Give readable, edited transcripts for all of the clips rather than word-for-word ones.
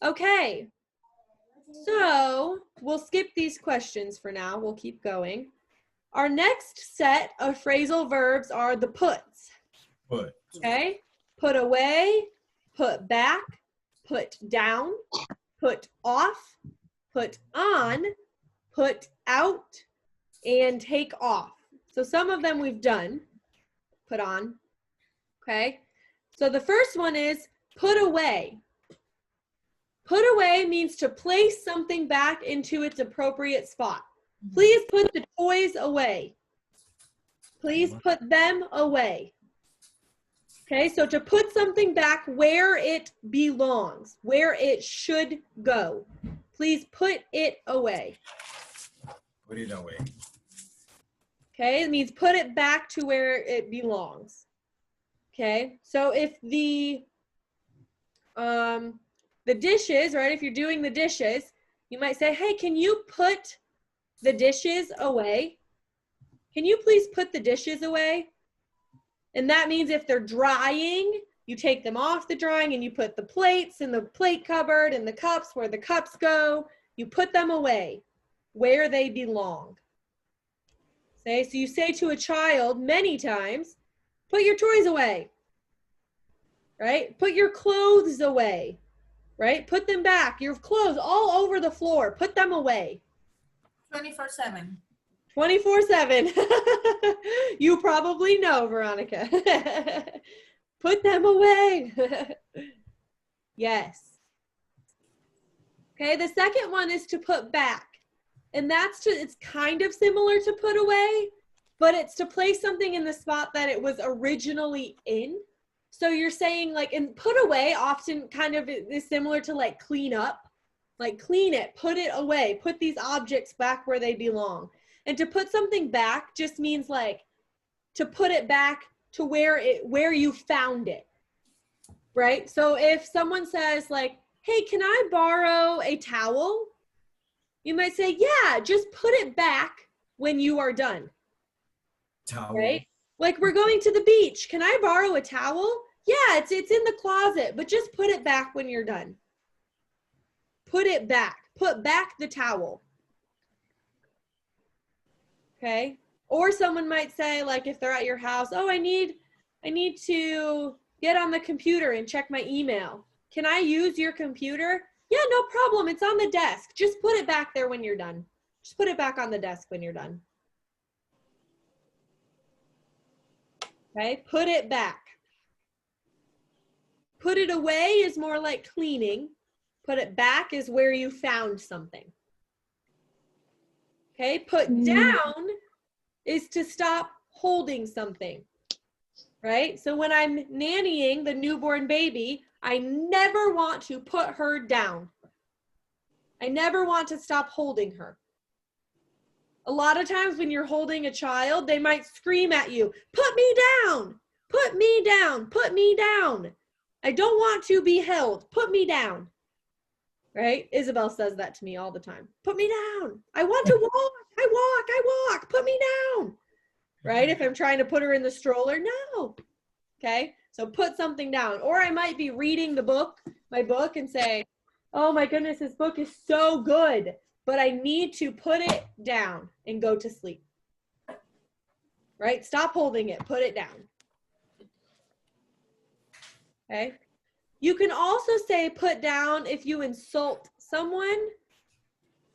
Okay. So we'll skip these questions for now. We'll keep going. Our next set of phrasal verbs are the puts. Put. Okay. Put away, put back, put down, put off, put on, put out, and take off. So some of them we've done. Put on. Okay. So the first one is put away. Put away means to place something back into its appropriate spot. Please put the toys away. Please put them away. Okay, so to put something back where it belongs, where it should go. Please put it away. Put it away. Okay, it means put it back to where it belongs. Okay, so if the dishes, right, if you're doing the dishes, you might say, hey, can you put the dishes away? Can you please put the dishes away? And that means if they're drying, you take them off the drying and you put the plates in the plate cupboard and the cups where the cups go. You put them away where they belong. Okay, so you say to a child many times, put your toys away, right? Put your clothes away, right? Put them back. Your clothes all over the floor. Put them away. 24/7. 24/7. You probably know, Veronica. Put them away. Yes. Okay, the second one is to put back. And it's kind of similar to put away, but it's to place something in the spot that it was originally in. So you're saying like, and put away often kind of is similar to like clean up, like clean it, put it away, put these objects back where they belong. And to put something back just means like to put it back to where you found it, right? So if someone says like, hey, can I borrow a towel? You might say, yeah, just put it back when you are done. Towel. Right? Like we're going to the beach. Can I borrow a towel? Yeah, it's in the closet, but just put it back when you're done. Put it back. Put back the towel. Okay? Or someone might say, like if they're at your house, oh, I need to get on the computer and check my email. Can I use your computer? Yeah, no problem. It's on the desk. Just put it back there when you're done. Just put it back on the desk when you're done. Okay, put it back. Put it away is more like cleaning. Put it back is where you found something. Okay, put down is to stop holding something, right? So when I'm nannying the newborn baby, I never want to put her down. I never want to stop holding her. A lot of times when you're holding a child, they might scream at you, put me down, put me down, put me down. I don't want to be held, put me down. Right? Isabel says that to me all the time. Put me down. I want to walk. I walk. Put me down. Right? If I'm trying to put her in the stroller, no. Okay? So put something down. Or I might be reading my book, and say, oh my goodness, this book is so good, but I need to put it down and go to sleep. Right? Stop holding it. Put it down. Okay? You can also say put down if you insult someone.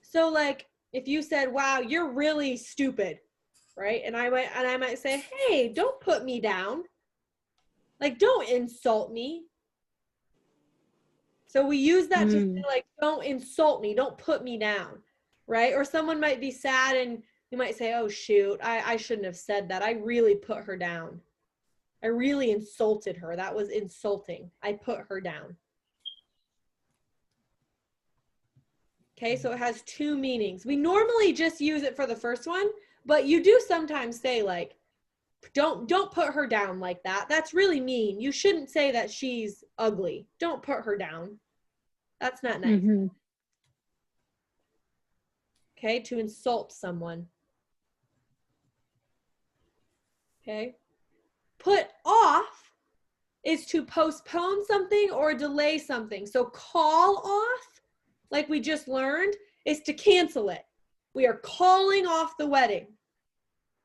So like if you said, wow, you're really stupid, right? And I might say, hey, don't put me down. Like, don't insult me. So we use that to say like, don't insult me, don't put me down, right? Or someone might be sad and you might say, oh shoot, I shouldn't have said that. I really put her down. I really insulted her. That was insulting. I put her down. Okay, so it has two meanings. We normally just use it for the first one, but you do sometimes say like, don't put her down like that. That's really mean. You shouldn't say that she's ugly. Don't put her down. That's not nice. Okay, to insult someone. Okay. Put off is to postpone something or delay something. So call off, like we just learned, is to cancel it. We are calling off the wedding.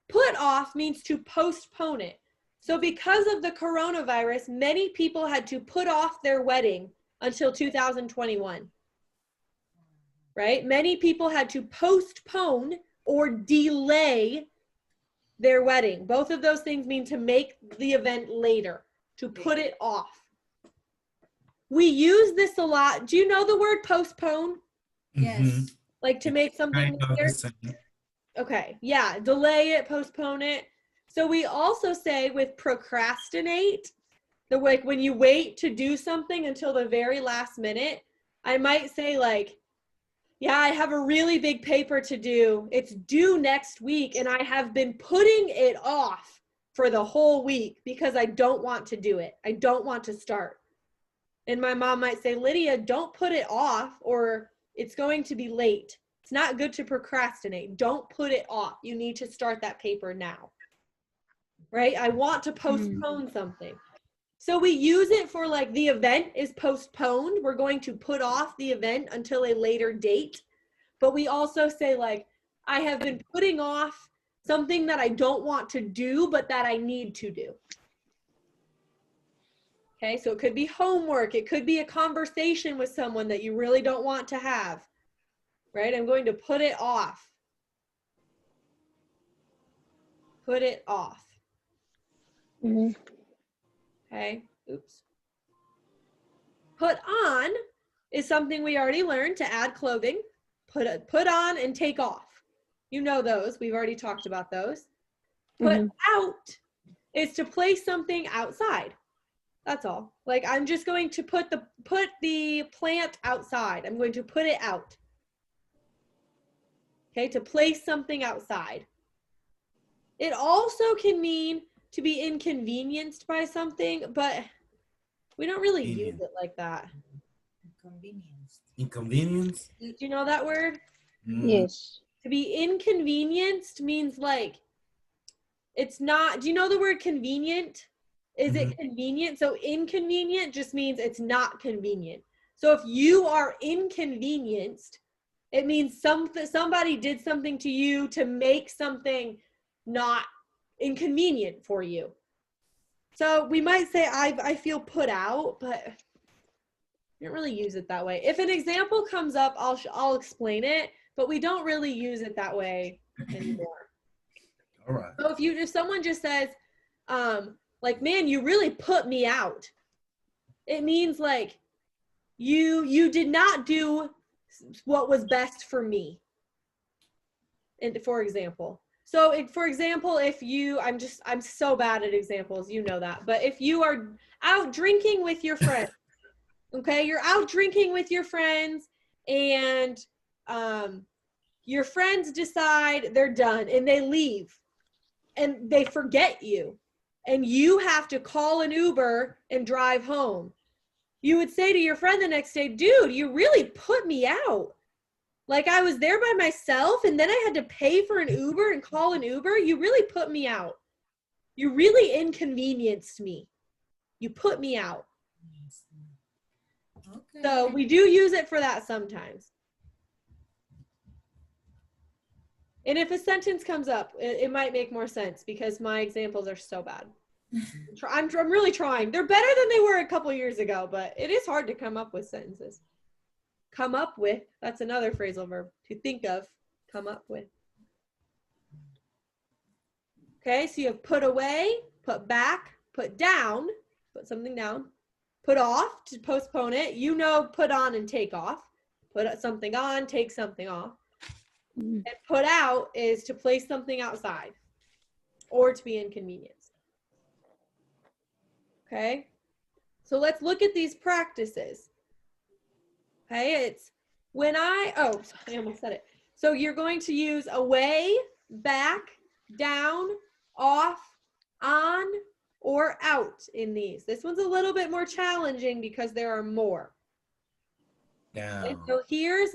Put off means to postpone it. So because of the coronavirus, many people had to put off their wedding until 2021, right? Many people had to postpone or delay their wedding. Both of those things mean to make the event later, to put it off. We use this a lot. Do you know the word postpone? Yes. Mhm. Like to make something Kind of the later? same. Okay, yeah, delay it, postpone it. So we also say with procrastinate, the like when you wait to do something until the very last minute, I might say like, yeah, I have a really big paper to do. It's due next week and I have been putting it off for the whole week because I don't want to do it. I don't want to start. And my mom might say, Lydia, don't put it off or it's going to be late. It's not good to procrastinate. Don't put it off. You need to start that paper now. Right? I want to postpone something. So we use it for like the event is postponed. We're going to put off the event until a later date. But we also say like, I have been putting off something that I don't want to do, but that I need to do. Okay, so it could be homework. It could be a conversation with someone that you really don't want to have. Right? I'm going to put it off. Put it off. Mhm. Okay, oops. Put on is something we already learned to add clothing. Put on and take off. You know those. We've already talked about those. Put out is to place something outside. That's all. Like I'm just going to put the plant outside. I'm going to put it out. Okay, to place something outside. It also can mean to be inconvenienced by something, but we don't really use it like that. Convenience. Inconvenience. Do you know that word? Yes. To be inconvenienced means like it's not. Do you know the word convenient? Is it convenient? So inconvenient just means it's not convenient. So if you are inconvenienced, it means somebody did something to you to make something not inconvenient for you. So we might say I feel put out, but we don't really use it that way. If an example comes up, I'll explain it, but we don't really use it that way anymore. All right. So if someone just says, like, man, you really put me out, it means like you did not do what was best for me. And for example, so for example, I'm so bad at examples, you know that, but if you are out drinking with your friends, okay, you're out drinking with your friends and your friends decide they're done and they leave and they forget you and you have to call an Uber and drive home. You would say to your friend the next day, dude, you really put me out. Like I was there by myself and then I had to pay for an Uber and call an Uber. You really put me out. You really inconvenienced me. You put me out. Okay. So we do use it for that sometimes. And if a sentence comes up, it might make more sense because my examples are so bad. I'm really trying. They're better than they were a couple years ago, but it is hard to come up with sentences. Come up with, that's another phrasal verb, to think of, come up with. Okay, so you have put away, put back, put down, put something down, put off to postpone it. You know, put on and take off. Put something on, take something off. And put out is to place something outside or to be inconvenienced. Okay, so let's look at these practices. Okay, it's when I almost said it. So you're going to use away, back, down, off, on, or out in these. This one's a little bit more challenging because there are more. Down. And so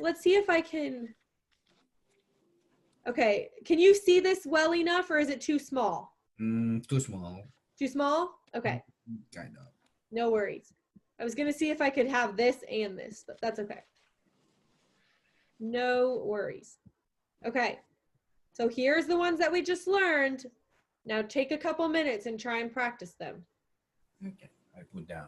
let's see if I can, okay, can you see this well enough or is it too small? Too small. Too small? Okay. Kind of. No worries. I was going to see if I could have this and this, but that's okay. No worries. Okay. So here's the ones that we just learned. Now take a couple minutes and try and practice them. Okay. I put down.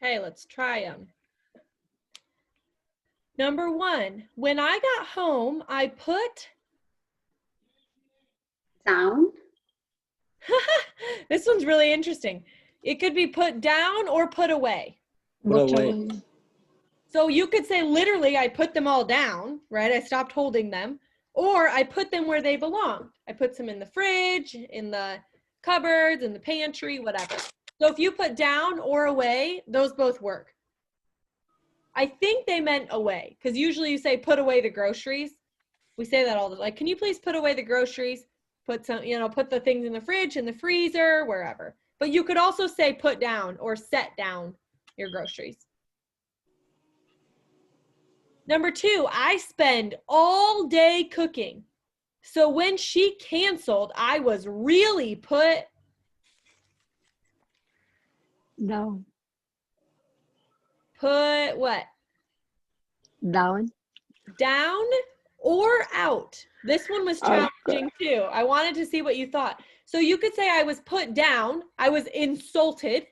Okay, let's try them. Number 1, when I got home, I put, Down. this one's really interesting. It could be put down or put away. Put away. away. So you could say literally, I put them all down, right? I stopped holding them. Or I put them where they belong. I put them in the fridge, in the cupboards, in the pantry, whatever. So if you put down or away, those both work. I think they meant away, because usually you say put away the groceries. We say that all the time. Like, can you please put away the groceries? Put some, put the things in the fridge, in the freezer, wherever. But you could also say put down or set down your groceries. Number 2, I spend all day cooking. So when she canceled, I was really put Down. what? Down. Down or out. This one was challenging too. I wanted to see what you thought. So you could say I was put down. I was insulted,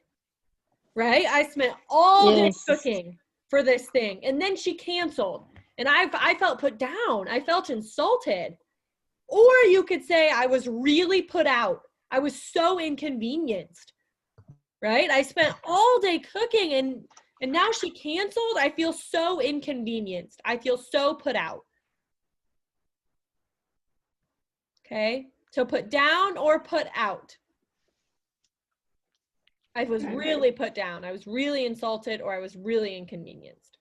right? I spent all day cooking for this thing. And then she canceled. And I felt put down. I felt insulted. Or you could say I was really put out. I was so inconvenienced, right? I spent all day cooking and now she canceled. I feel so inconvenienced. I feel so put out. Okay, so put down or put out. I was really put down. I was really insulted, or I was really inconvenienced.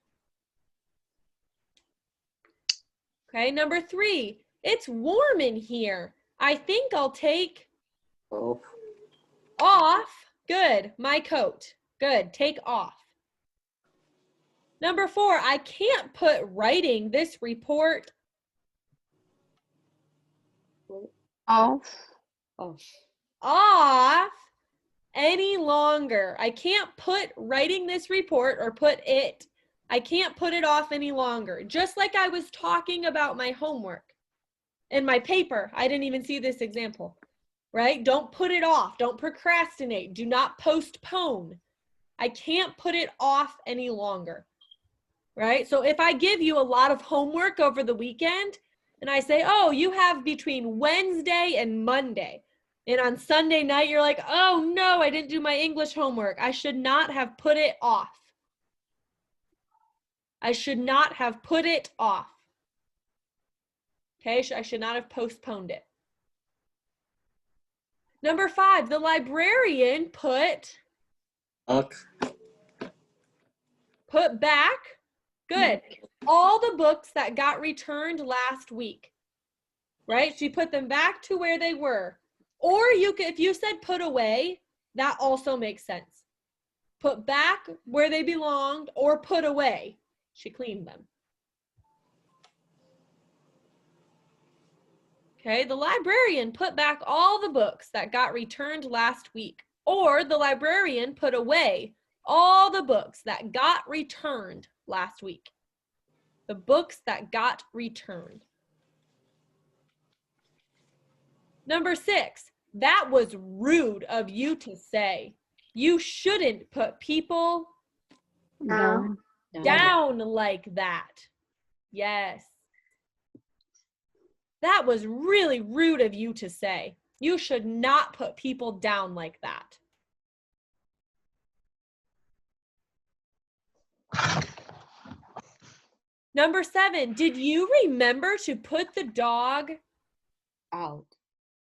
Okay, number 3, it's warm in here. I think I'll take off. Good, my coat. Good, take off. Number 4, I can't put writing this report Off. off any longer. I can't put writing this report or put it, I can't put it off any longer. Just like I was talking about my homework and my paper. I didn't even see this example, right? Don't put it off. Don't procrastinate. Do not postpone. I can't put it off any longer, right? So if I give you a lot of homework over the weekend and I say, oh, you have between Wednesday and Monday, and on Sunday night, you're like, oh no, I didn't do my English homework. I should not have put it off. I should not have put it off. Okay, I should not have postponed it. Number 5, the librarian put back, good, all the books that got returned last week, right? She put them back to where they were. Or you could, if you said put away, that also makes sense. Put back where they belonged or put away. She cleaned them. Okay, the librarian put back all the books that got returned last week. Or the librarian put away all the books that got returned last week. The books that got returned. Number 6, that was rude of you to say. You shouldn't put people Down. down like that. Yes. That was really rude of you to say. You should not put people down like that. Number 7, did you remember to put the dog Out.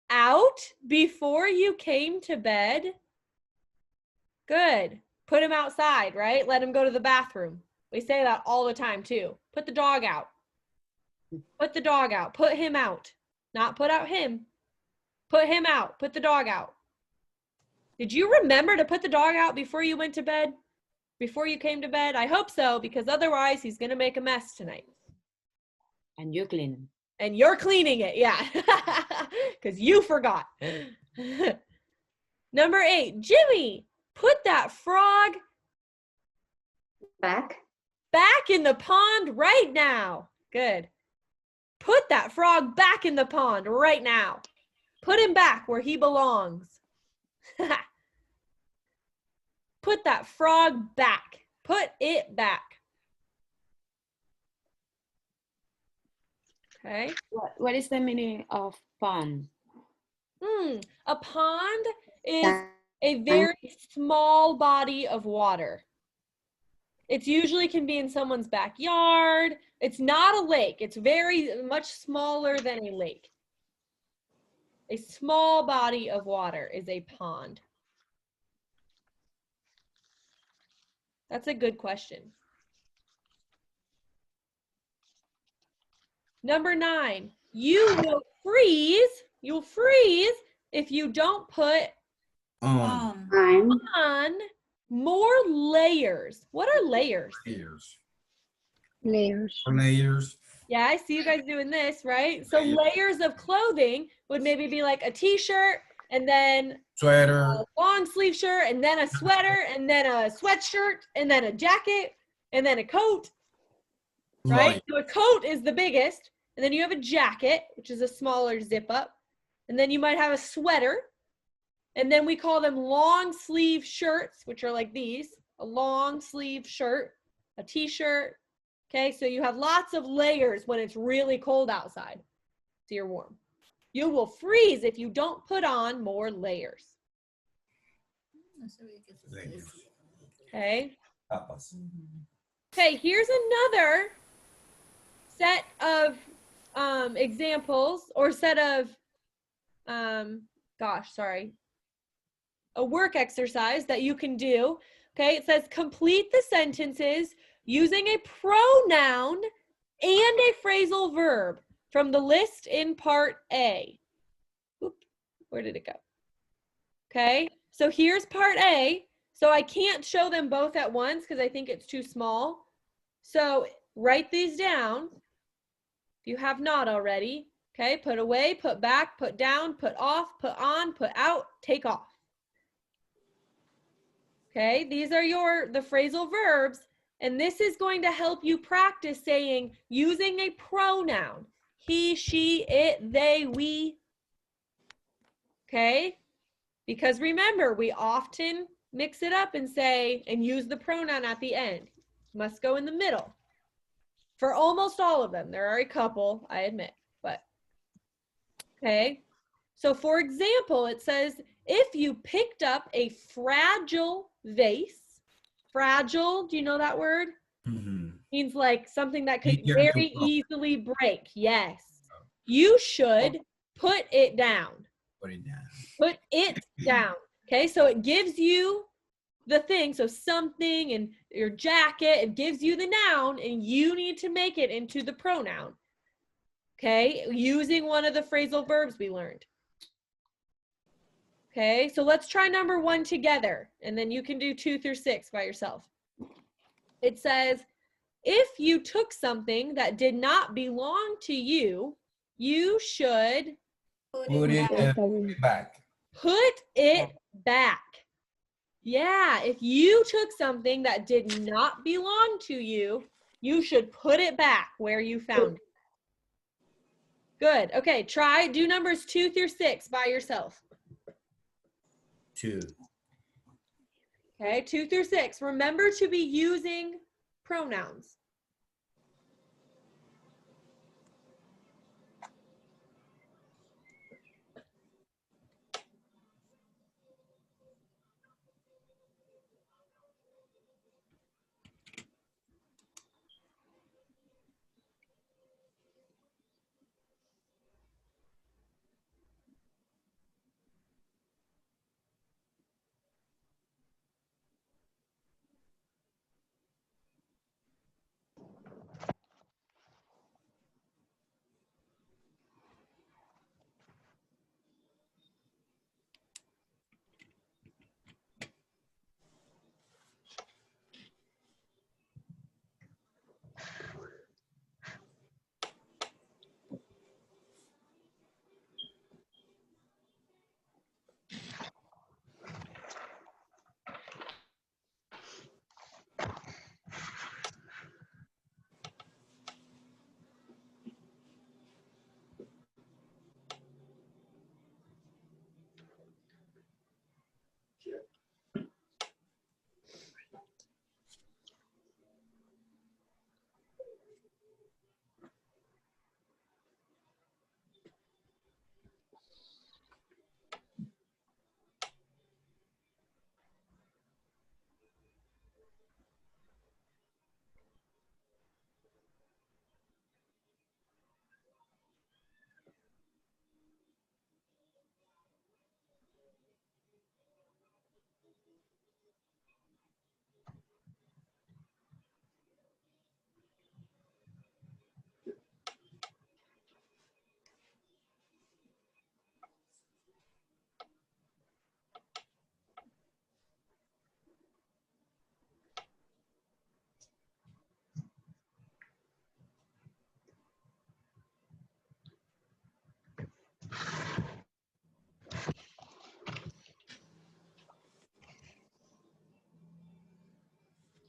out before you came to bed? Good. Put him outside, right? Let him go to the bathroom. We say that all the time too. Put the dog out. Put the dog out. Put him out. Not put out him. Put him out. Put the dog out. Did you remember to put the dog out before you went to bed? Before you came to bed? I hope so, because otherwise he's going to make a mess tonight. And you clean. And you're cleaning it, yeah. Because you forgot. Number 8, Jimmy, put that frog Back. in the pond right now. Good. Put that frog back in the pond right now. Put him back where he belongs. Put that frog back. Put it back. Okay. What is the meaning of pond? A pond is a very small body of water. It usually can be in someone's backyard. It's not a lake. It's very much smaller than a lake. A small body of water is a pond. That's a good question. Number 9, you will freeze. You'll freeze if you don't put On. I'm. on more layers. What are layers? Layers. Layers. Layers. Yeah, I see you guys doing this, right? So layers of clothing would maybe be like a t-shirt and then Sweater. a long sleeve shirt and then a sweater and then a sweatshirt and then a jacket and then a coat, right? So a coat is the biggest, and then you have a jacket, which is a smaller zip up, and then you might have a sweater, and then we call them long sleeve shirts, which are like these, a long sleeve shirt, a t-shirt. Okay, so you have lots of layers when it's really cold outside, so you're warm. You will freeze if you don't put on more layers. Layers. Okay. Tapas. Okay, here's another set of examples or set of, a work exercise that you can do. Okay, it says complete the sentences using a pronoun and a phrasal verb from the list in part A. Oop, where did it go? Okay, so here's part A. So I can't show them both at once because I think it's too small. So write these down if you have not already. Okay, put away, put back, put down, put off, put on, put out, take off. Okay, these are the phrasal verbs, and this is going to help you practice saying using a pronoun. He, she, it, they, we. Okay, because remember, we often mix it up and say, and use the pronoun at the end. Must go in the middle. For almost all of them. There are a couple, I admit, but okay. So for example, it says, if you picked up a fragile vase, fragile, do you know that word? Mm-hmm. Means like something that could Easier to very walk. easily break. Yes. You should put it down. Put it down. Put it down. Okay, so it gives you the thing, so something and your jacket, it gives you the noun, and you need to make it into the pronoun. Okay, using one of the phrasal verbs we learned. Okay, so let's try number 1 together, and then you can do 2 through 6 by yourself. It says, if you took something that did not belong to you, you should Put it back. put it back. Yeah, if you took something that did not belong to you, you should put it back where you found it. Good. Okay, do numbers 2 through 6 by yourself. 2. Okay, 2 through 6. Remember to be using pronouns.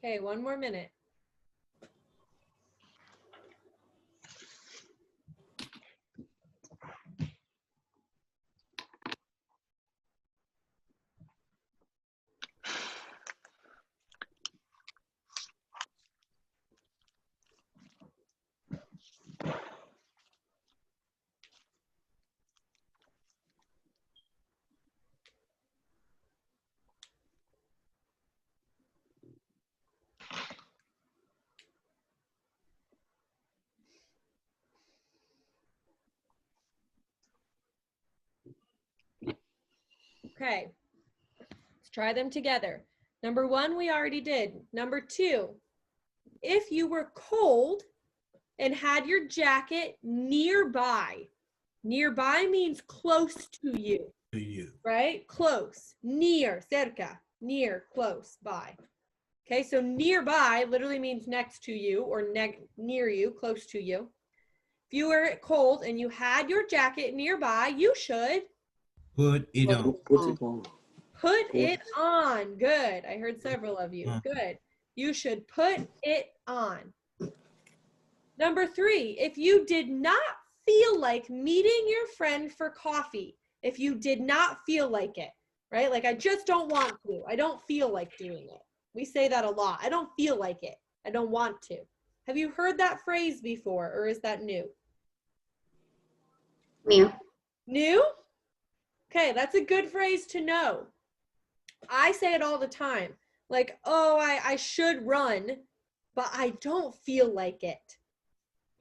Okay, 1 more minute. Okay. try them together. Number 1, we already did. Number 2, if you were cold and had your jacket nearby. Nearby means close to you, To you. right? Close, near, cerca, near, close, by. Okay, so nearby literally means next to you or near you, close to you. If you were cold and you had your jacket nearby, you should Put it on. Put it on. put it on. Good. I heard several of you. Good. You should put it on. Number 3, if you did not feel like meeting your friend for coffee, if you did not feel like it, right? Like, I just don't want to. I don't feel like doing it. We say that a lot. I don't feel like it. I don't want to. Have you heard that phrase before, or is that new? New. New? Okay, that's a good phrase to know. I say it all the time. Like, oh, I should run, but I don't feel like it.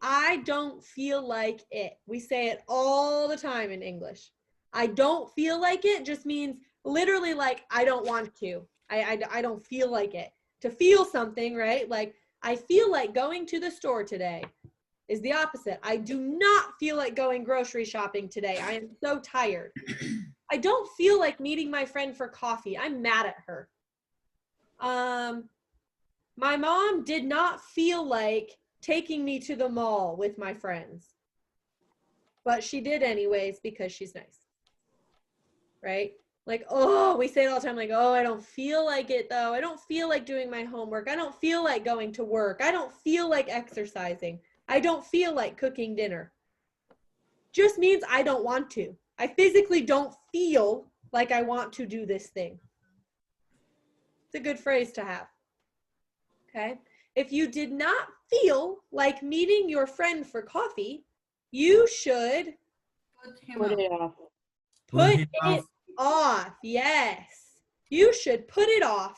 I don't feel like it. We say it all the time in English. I don't feel like it just means literally like I don't want to. I don't feel like it. To feel something, right? Like I feel like going to the store today is the opposite. I do not feel like going grocery shopping today. I am so tired. I don't feel like meeting my friend for coffee. I'm mad at her. My mom did not feel like taking me to the mall with my friends, but she did anyways because she's nice, right? Like, oh, we say it all the time, like, oh, I don't feel like it though. I don't feel like doing my homework. I don't feel like going to work. I don't feel like exercising. I don't feel like cooking dinner. Just means I don't want to. I physically don't feel like I want to do this thing. It's a good phrase to have. Okay. If you did not feel like meeting your friend for coffee, you should Put it off. put it it off. Yes. You should put it off.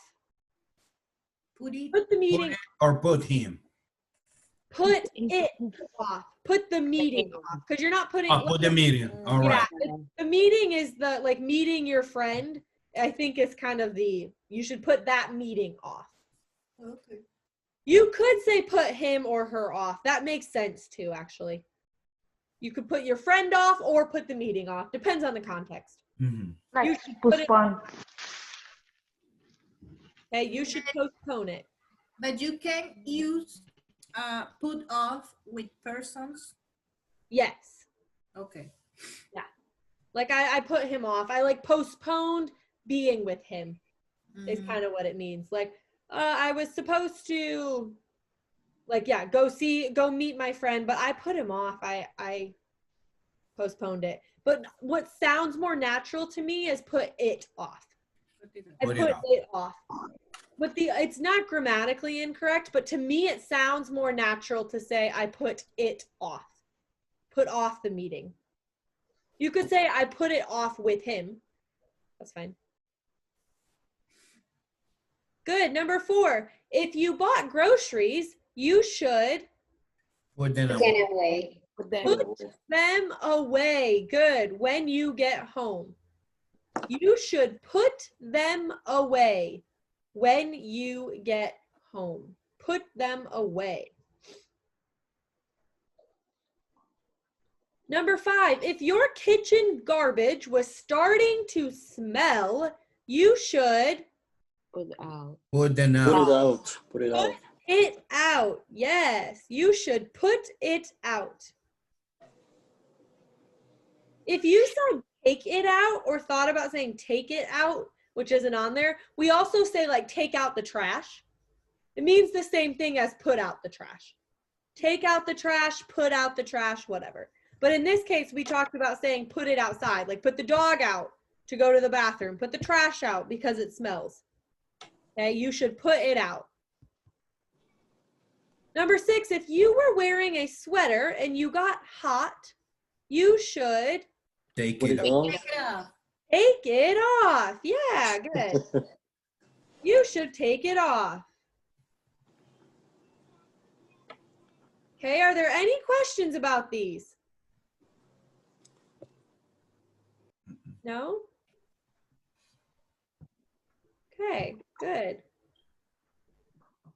Put it. Put the Put meeting, it or put him. put it off. Put the meeting off. Because you're not putting Put the meeting. All yeah, right. the meeting is the like meeting your friend. I think is kind of you should put that meeting off. Okay. You could say put him or her off. That makes sense too, actually. You could put your friend off or put the meeting off. Depends on the context. Mhm. You Like should put it, postpone. okay, you should postpone it. But you can use put off with persons. Yes. Okay. Like I put him off. I like postponed being with him is Mhm. kind of what it means. Like I was supposed to like, yeah, go meet my friend, but I put him off. I postponed it. But what sounds more natural to me is put it off. I Put put it off. it off. But it's not grammatically incorrect, but to me it sounds more natural to say I put it off. Put off the meeting. You could say I put it off with him. That's fine. Good. Number 4, if you bought groceries, you should Put them Get away. away. Put them put them away. Good. When you get home. You should put them away when you get home. Put them away. Number 5, if your kitchen garbage was starting to smell, you should put out. Put them Put out. it out. Put it out. it out. Yes, you should put it out. If you said take it out or thought about saying take it out, which isn't on there, we also say like take out the trash. It means the same thing as put out the trash. Take out the trash, put out the trash, whatever. But in this case, we talked about saying put it outside, like put the dog out to go to the bathroom, put the trash out because it smells. Okay, you should put it out. Number 6, if you were wearing a sweater and you got hot, you should Take Put it it off. on. Take it off. take it off. Yeah, good. You should take it off. Okay, are there any questions about these? No? Okay, good.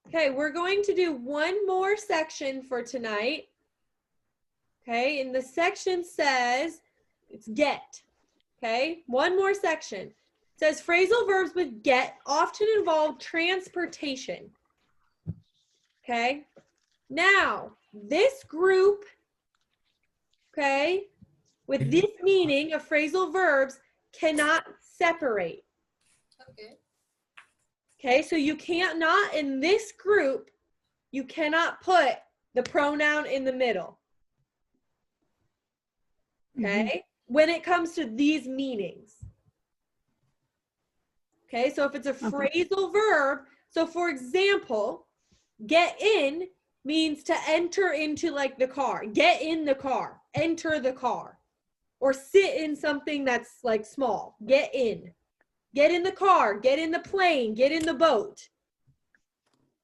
Okay, we're going to do one more section for tonight. Okay, and the section says it's get. Okay, one more section. It says phrasal verbs with get often involve transportation. Okay, now this group, okay, with this meaning of phrasal verbs cannot separate. Okay. Okay, so you can't not in this group, you cannot put the pronoun in the middle. Okay, when it comes to these meanings. Okay, so if it's a phrasal verb, so for example, get in means to enter into like the car, get in the car, enter the car, or sit in something that's like small, get in the car, get in the plane, get in the boat.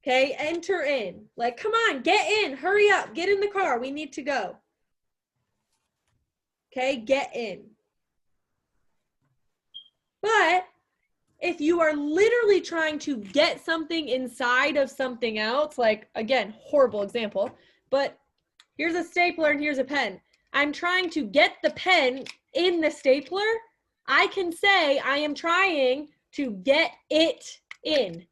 Okay, enter in, like, come on, get in, hurry up, get in the car, we need to go. Okay, get in. But if you are literally trying to get something inside of something else, like, again, horrible example, but here's a stapler and here's a pen. I'm trying to get the pen in the stapler. I can say I am trying to get it in.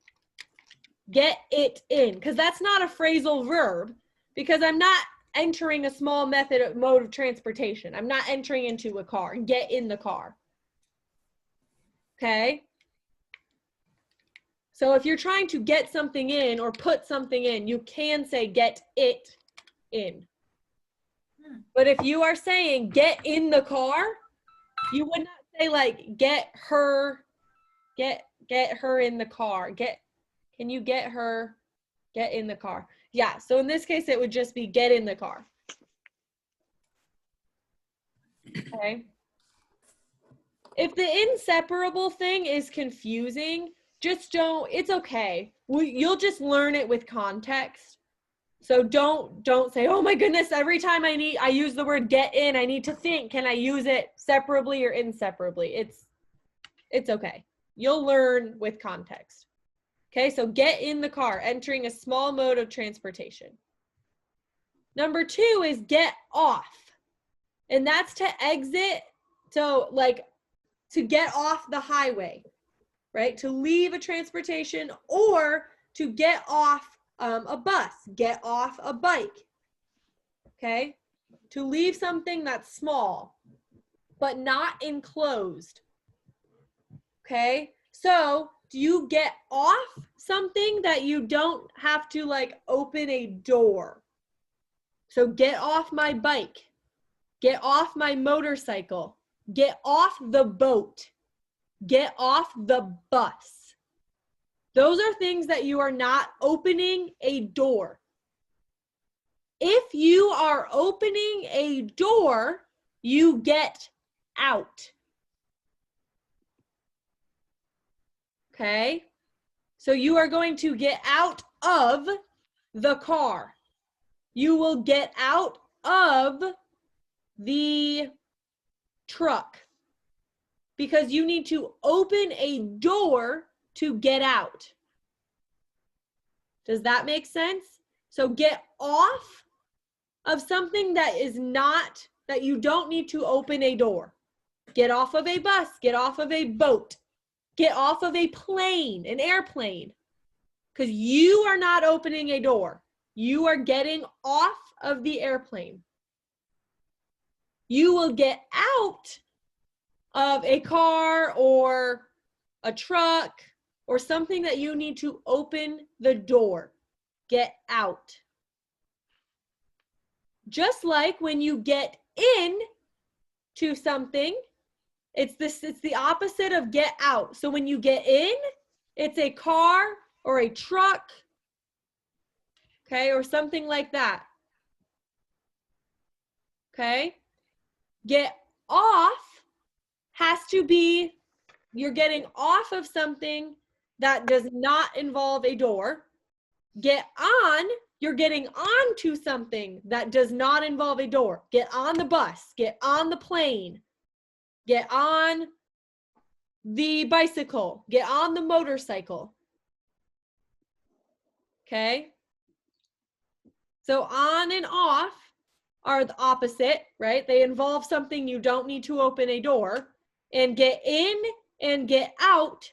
Get it in, because that's not a phrasal verb, because I'm not entering a small mode of transportation. I'm not entering into a car and get in the car. Okay? So if you're trying to get something in or put something in, you can say get it in. But if you are saying get in the car, you would not say like get her in the car. Can you get her, get in the car? Yeah, so in this case, it would just be get in the car. Okay. If the inseparable thing is confusing, just don't, it's okay. You'll just learn it with context. So don't say, oh my goodness, every time I use the word get in, I need to think, can I use it separably or inseparably? It's okay. You'll learn with context. Okay, so get in the car, entering a small mode of transportation. Number 2 is get off. And that's to exit, so like to get off the highway, right? To leave a transportation or to get off a bus, get off a bike, okay? To leave something that's small, but not enclosed, okay? So do you get off something that you don't have to like open a door? So get off my bike, get off my motorcycle, get off the boat, get off the bus. Those are things that you are not opening a door. If you are opening a door, you get out. Okay? So you are going to get out of the car. You will get out of the truck because you need to open a door to get out. Does that make sense? So get off of something that is not, that you don't need to open a door. Get off of a bus, get off of a boat, get off of a plane, an airplane, because you are not opening a door. You are getting off of the airplane. You will get out of a car or a truck or something that you need to open the door. Get out. Just like when you get in to something, it's the opposite of get out. So when you get in, it's a car or a truck, okay, or something like that. Okay? Get off has to be, you're getting off of something that does not involve a door. Get on, you're getting onto something that does not involve a door. Get on the bus, get on the plane, get on the bicycle, get on the motorcycle. Okay? So on and off are the opposite, right? They involve something you don't need to open a door. And get in and get out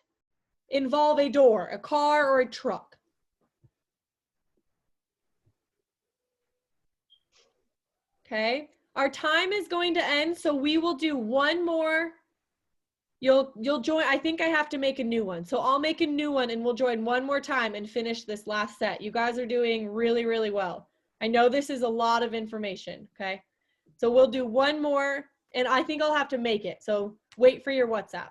involve a door, a car or a truck. Okay? Our time is going to end, so we will do one more. You'll join. I think I have to make a new one. So I'll make a new one and we'll join one more time and finish this last set. You guys are doing really, really well. I know this is a lot of information, okay? So we'll do one more and I think I'll have to make it. So wait for your WhatsApp.